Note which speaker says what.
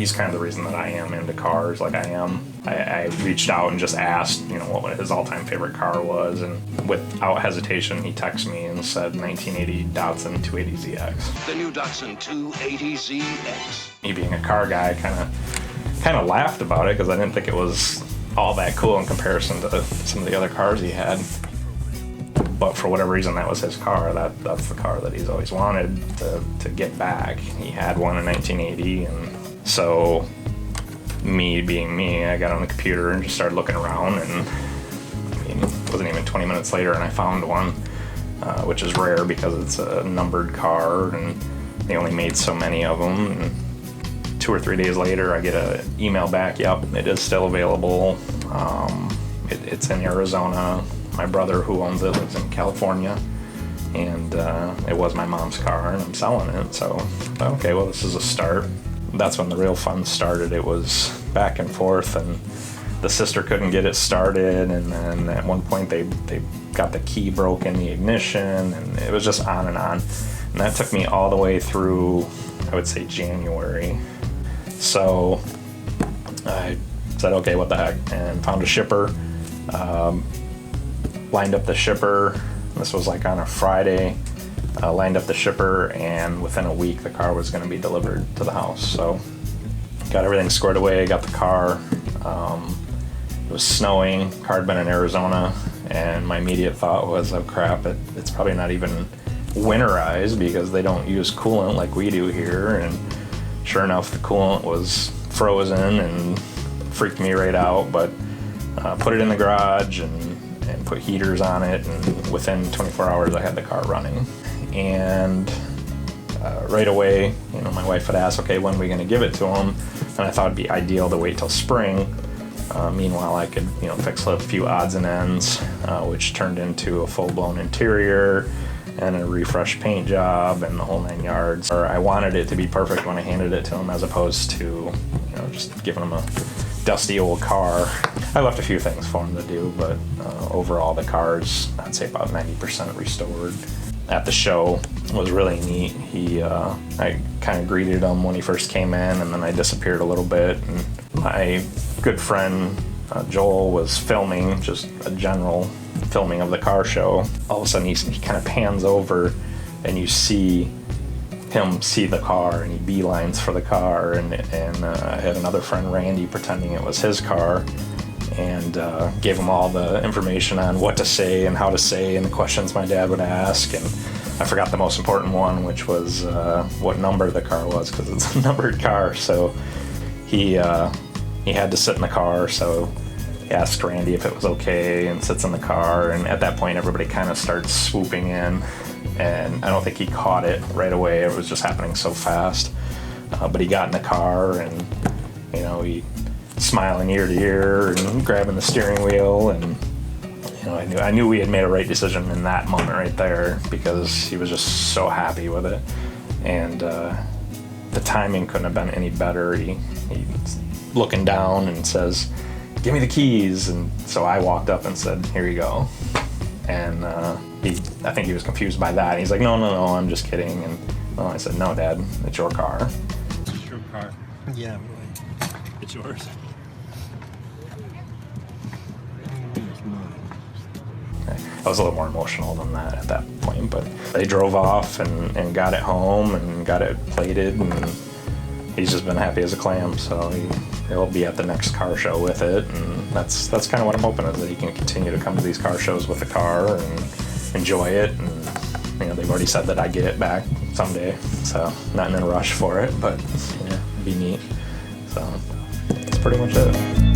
Speaker 1: he's kind of the reason that I am into cars like I am. I reached out and just asked, what his all-time favorite car was, and without hesitation, he texted me and said 1980 Datsun 280ZX.
Speaker 2: The new Datsun 280ZX.
Speaker 1: Me being a car guy, kind of laughed about it because I didn't think it was all that cool in comparison to some of the other cars he had. But for whatever reason, that was his car. That's the car that he's always wanted to get back. He had one in 1980, and so me being me, I got on the computer and just started looking around, and it wasn't even 20 minutes later and I found one, which is rare because it's a numbered car and they only made so many of them. And 2 or 3 days later, I get an email back, yep, it is still available. It's in Arizona. My brother, who owns it, lives in California, and it was my mom's car, and I'm selling it. So, okay, well, this is a start. That's when the real fun started. It was back and forth, and the sister couldn't get it started, and then at one point they got the key broke in the ignition, and it was just on and on. And that took me all the way through, I would say, January. So I said, okay, what the heck, and found a shipper. Lined up the shipper. This was like on a Friday. Lined up the shipper, and within a week the car was going to be delivered to the house. So got everything squared away, got the car. It was snowing, car had been in Arizona, and my immediate thought was, oh crap, it's probably not even winterized because they don't use coolant like we do here. And sure enough, the coolant was frozen and freaked me right out, but put it in the garage and put heaters on it, and within 24 hours I had the car running. And right away, my wife had asked, okay, when are we going to give it to him? And I thought it'd be ideal to wait till spring. Meanwhile, I could, fix a few odds and ends, which turned into a full-blown interior and a refreshed paint job and the whole 9 yards. Or I wanted it to be perfect when I handed it to him, as opposed to, just giving him a dusty old car. I left a few things for him to do, but overall the car's, I'd say, about 90% restored. At the show, it was really neat. I kind of greeted him when he first came in, and then I disappeared a little bit. And my good friend Joel was filming, just a general filming of the car show. All of a sudden he kind of pans over, and you see him see the car, and he beelines for the car. And I had another friend, Randy, pretending it was his car, and gave him all the information on what to say and how to say and the questions my dad would ask. And I forgot the most important one, which was what number the car was, because it's a numbered car. So he had to sit in the car, so he asked Randy if it was okay and sits in the car. And at that point, everybody kind of starts swooping in, and I don't think he caught it right away. It was just happening so fast. But he got in the car, and he smiling ear to ear and grabbing the steering wheel, and I knew we had made a right decision in that moment right there, because he was just so happy with it. And the timing couldn't have been any better. He's looking down and says, "Give me the keys." And so I walked up and said, "Here you go." And I think he was confused by that. He's like, no, I'm just kidding. And I said, "No, Dad, it's your car."
Speaker 3: It's your car.
Speaker 4: Yeah, really.
Speaker 3: It's yours.
Speaker 1: I was a little more emotional than that at that point, but they drove off and got it home and got it plated, and he's just been happy as a clam. So he'll be at the next car show with it, and that's kind of what I'm hoping, is that he can continue to come to these car shows with the car and enjoy it. And they've already said that I get it back someday, so not in a rush for it, but it'd be neat. So that's pretty much it.